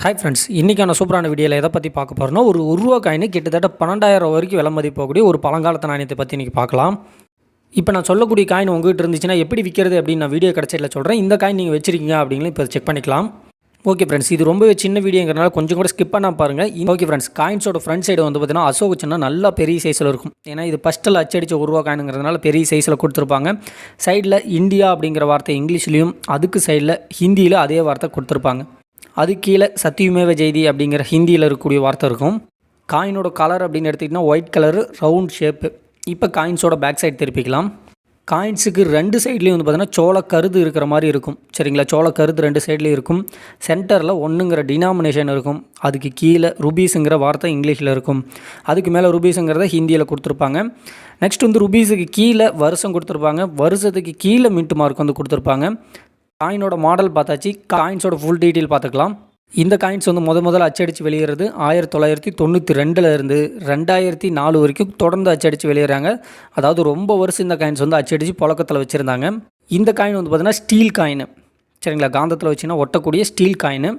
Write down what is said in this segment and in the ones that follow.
Hi friends, இன்றைக்கான சூப்பரான வீடியோவில் எதை பற்றி பார்க்க போகிறோன்னா ஒரு ரூபா காயின் கிட்டத்தட்ட 12,000 வரைக்கும் விலை மதிப்போகக்கூடிய ஒரு பழங்காலத்து நாணயத்தை பற்றி இன்றைக்கி பார்க்கலாம். இப்போ நான் சொல்லக்கூடிய காயின் உங்கள்கிட்ட இருந்துச்சுன்னா எப்படி விற்கிறது அப்படின்னு நான் வீடியோ கிடச்சதில் சொல்கிறேன். இந்த காயின் நீங்கள் வச்சிருக்கீங்க அப்படிங்களும் இப்போ செக் பண்ணிக்கலாம். ஓகே ஃப்ரெண்ட்ஸ், இது ரொம்பவே சின்ன வீடியோங்கிறனால கொஞ்சம் கூட ஸ்கிப் பண்ணால் பாருங்கள். ஓகே ஃப்ரெண்ட்ஸ், காயின்ஸோட ஃப்ரண்ட் சைடு வந்து பார்த்தீங்கன்னா அசோக் சின்ன நல்லா பெரிய சைஸில் இருக்கும். ஏன்னா இது ஃபஸ்ட்டில் அச்சடித்த ரூபா காயினுங்கிறதுனால பெரிய சைஸில் கொடுத்துருப்பாங்க. சைடில் இந்தியா அப்படிங்கிற வார்த்தை இங்கிலீஷ்லேயும், அதுக்கு சைடில் ஹிந்தியில் அதே வார்த்தை கொடுத்துருப்பாங்க. அது கீழே சத்தியமேவ ஜெயதி அப்படிங்கிற ஹிந்தியில் இருக்கக்கூடிய வார்த்தை இருக்கும். காயினோட கலர் அப்படின்னு எடுத்திங்கன்னா ஒயிட் கலரு, ரவுண்ட் ஷேப்பு. இப்போ காயின்ஸோட பேக் சைடு திருப்பிக்கலாம். காயின்ஸுக்கு ரெண்டு சைட்லேயும் வந்து பார்த்தீங்கன்னா சோள கருது இருக்கிற மாதிரி இருக்கும். சரிங்களா, சோள கருது ரெண்டு சைட்லேயும் இருக்கும். சென்டரில் 1ங்கிற டினாமினேஷன் இருக்கும். அதுக்கு கீழே ருபீஸுங்கிற வார்த்தை இங்கிலீஷில் இருக்கும். அதுக்கு மேலே ருபீஸுங்கிறத ஹிந்தியில் கொடுத்துருப்பாங்க. நெக்ஸ்ட் வந்து ருபீஸுக்கு கீழே வருஷம் கொடுத்துருப்பாங்க. வருஷத்துக்கு கீழே மின்ட் மார்க் வந்து கொடுத்துருப்பாங்க. காயினோட மாடல் பார்த்தாச்சு. காயின்ஸோட ஃபுல் டீட்டெயில் பார்த்துக்கலாம். இந்த காயின்ஸ் வந்து முதல்ல அச்சடித்து வெளியிறது 1992 இருந்து 2004 வரைக்கும் தொடர்ந்து அச்சடித்து வெளியிறாங்க. அதாவது ரொம்ப வருஷம் இந்த காயின்ஸ் வந்து அச்சடித்து புழக்கத்தில் வச்சுருந்தாங்க. இந்த காயின் வந்து பார்த்திங்கன்னா ஸ்டீல் காயின். சரிங்களா, காந்தத்தில் வச்சுன்னா ஒட்டக்கூடிய ஸ்டீல் காயின்.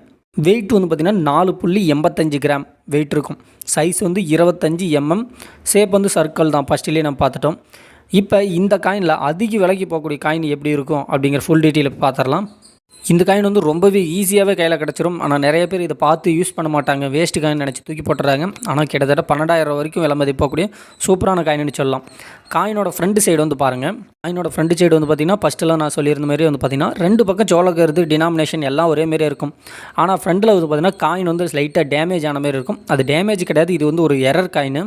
வெயிட் வந்து பார்த்திங்கன்னா 4.85 கிராம் வெயிட் இருக்கும். சைஸ் வந்து 25 mm. ஷேப் வந்து சர்க்கிள் தான், ஃபஸ்ட்டிலே நம்ம பார்த்துட்டோம். இப்போ இந்த காயினில் அதிக விலைக்கு போகக்கூடிய காயின் எப்படி இருக்கும் அப்படிங்கிற ஃபுல் டீட்டெயில் பார்த்துடலாம். இந்த காயின் வந்து ரொம்பவே ஈஸியாகவே கையில் கிடச்சிரும். ஆனால் நிறைய பேர் இதை பார்த்து யூஸ் பண்ண மாட்டாங்க, வேஸ்ட்டு காயின் நினச்சி தூக்கி போட்டுறாங்க. ஆனால் கிட்டத்தட்ட 12,000 வரைக்கும் விலை மதிப்போகக்கூடிய சூப்பரான காயின்னு சொல்லலாம். காயினோட ஃப்ரண்ட் சைடு வந்து பாருங்கள். காயினோட ஃப்ரண்ட் சைடு வந்து பார்த்திங்கன்னா ஃபஸ்ட்டெல்லாம் நான் சொல்லியிருந்த மாதிரி வந்து பார்த்திங்கன்னா ரெண்டு பக்கம் சோளக்கருது டினாமினேஷன் எல்லாம் ஒரே மாரி இருக்கும். ஆனால் ஃப்ரண்ட்டில் வந்து பார்த்திங்கன்னா காயின் வந்து லைட்டாக டேமேஜ் ஆன மாதிரி இருக்கும். அது டேமேஜ் கிடையாது, இது வந்து ஒரு எரர் காயின்.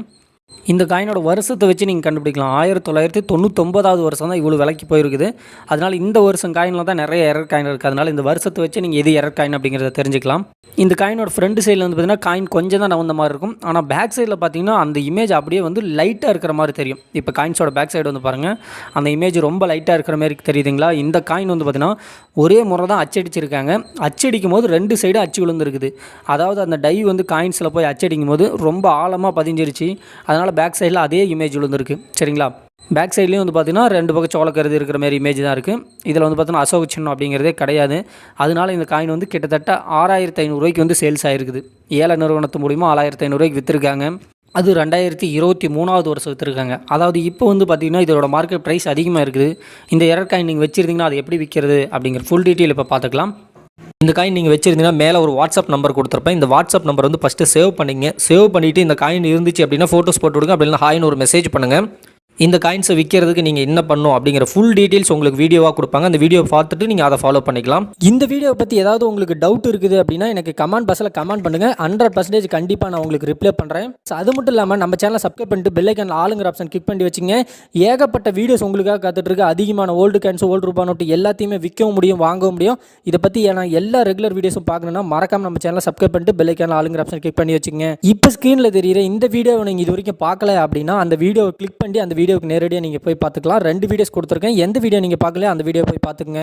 இந்த காயினோட வருஷத்தை வச்சு நீங்கள் கண்டுபிடிக்கலாம். 1999 வருஷம் தான் இவ்வளோ விலைக்கு போயிருக்குது. அதனால் இந்த வருஷம் காயினில் தான் நிறைய எரர் காயின் இருக்குது. அதனால் இந்த வருஷத்தை வச்சு நீங்கள் எது எரர் காயின் அப்படிங்கிறத தெரிஞ்சுக்கலாம். இந்த காயினோட ஃப்ரண்ட் சைடில் வந்து பார்த்திங்கன்னா காயின் கொஞ்சம் தான் நவந்த மாதிரி இருக்கும். ஆனால் பேக் சைடில் பார்த்திங்கன்னா அந்த இமேஜ் அப்படியே வந்து லைட்டாக இருக்கிற மாதிரி தெரியும். இப்போ காயின்ஸோட பேக் சைடு வந்து பாருங்கள், அந்த இமேஜ் ரொம்ப லைட்டாக இருக்கிற மாதிரி தெரியுதுங்களா. இந்த காயின் வந்து பார்த்திங்கன்னா ஒரே முறை தான் அச்சடிச்சிருக்காங்க. அச்சடிக்கும் போது ரெண்டு சைடு அச்சு விழுந்துருக்குது. அதாவது அந்த டை வந்து காயின்ஸில் போய் அச்சடிக்கும் போது ரொம்ப ஆழமாக பதிஞ்சிருச்சு. அதனால் பேக் சைடில் அதே இமேஜ் விழுந்துருக்கு. சரிங்களா, பேக் சைட்லேயும் வந்து பார்த்திங்கன்னா ரெண்டு பக்கம் சோளக்கருது இருக்கிற மாதிரி இமேஜ் தான் இருக்குது. இதில் வந்து பார்த்தீங்கன்னா அசோக சின்னம் அப்படிங்கிறதே கிடையாது. அதனால் இந்த காயின் வந்து கிட்டத்தட்ட 6,500 ரூபாய்க்கு வந்து சேல்ஸ் ஆகிருக்குது. ஏல நிறுவனத்து மூலிமா 6,500 ரூபாய்க்கு விற்றுருக்காங்க. அது 2023 வருஷம் விற்றுருக்காங்க. அதாவது இப்போ வந்து பார்த்திங்கன்னா இதோட மார்க்கெட் ப்ரைஸ் அதிகமாக இருக்குது. இந்த எரர் காயின் நீங்கள் வச்சுருந்தீங்கன்னா அது எப்படி விற்கிறது அப்படிங்கிற ஃபுல் டீட்டெயில் இப்போ பார்த்துக்கலாம். இந்த காயின் நீங்கள் வச்சுருந்தீங்கன்னா மேலே ஒரு வாட்ஸ்அப் நம்பர் கொடுத்துருப்பேன். இந்த வாட்ஸ்அப் நம்பர் வந்து ஃபஸ்ட்டு சேவ் பண்ணிங்க. சேவ் பண்ணிவிட்டு இந்த காயின் இருந்துச்சு அப்படின்னா ஃபோட்டோஸ் போட்டு விடுங்க. அப்படின்னா ஹாய்னு ஒரு மெசேஜ் பண்ணுங்கள். இந்த காயின்ஸை விற்கிறதுக்கு நீங்கள் என்ன பண்ணணும் அப்படிங்கிற ஃபுல் டீட்டெயில்ஸ் உங்களுக்கு வீடியோவாக கொடுப்பாங்க. அந்த வீடியோ பார்த்துட்டு நீங்கள் அதை ஃபாலோ பண்ணிக்கலாம். இந்த வீடியோ பற்றி ஏதாவது உங்களுக்கு டவுட் இருக்குது அப்படின்னா எனக்கு கமெண்ட் பாக்ஸில் கமெண்ட் பண்ணுங்கள். 100% கண்டிப்பாக நான் உங்களுக்கு ரிப்ளை பண்ணுறேன். ஸோ அது மட்டும் இல்லாமல் நம்ம சேனலை சப்ஸ்கிரைப் பண்ணிட்டு பெல் ஐக்கான் ஆளுங்கிற ஆப்ஷன் கிளிக் பண்ணி வச்சுங்க. ஏகப்பட்ட வீடியோஸ் உங்களுக்காக காத்துட்டு இருக்கு. அதிகமான ஓல்டு காயின்ஸ், ஓல்டு ரூபா நோட்டு எல்லாத்தையுமே விற்கவும் முடியும், வாங்கவும் முடியும். இதை பற்றி நான் எல்லா ரெகுலர் வீடியோஸும் பார்க்கணுன்னா மறக்காம நம்ம சேனலை சப்ஸ்கிரைப் பண்ணிட்டு பெல் ஐக்கான் ஆளுங்கிற ஆப்ஷன் கிளிக் பண்ணி வச்சுங்க. இப்போ ஸ்க்ரீனில் தெரியுற இந்த வீடியோவை நீங்கள் இது வரைக்கும் பார்க்கல அப்படின்னா அந்த வீடியோவை கிளிக் பண்ணி அந்த வீடியோவுக்கு நேரடியாக நீங்கள் போய் பார்த்துக்கலாம். 2 வீடியோஸ் கொடுத்துருக்கேன். எந்த வீடியோ நீங்கள் பார்க்கல அந்த வீடியோ போய் பார்த்துக்குங்க.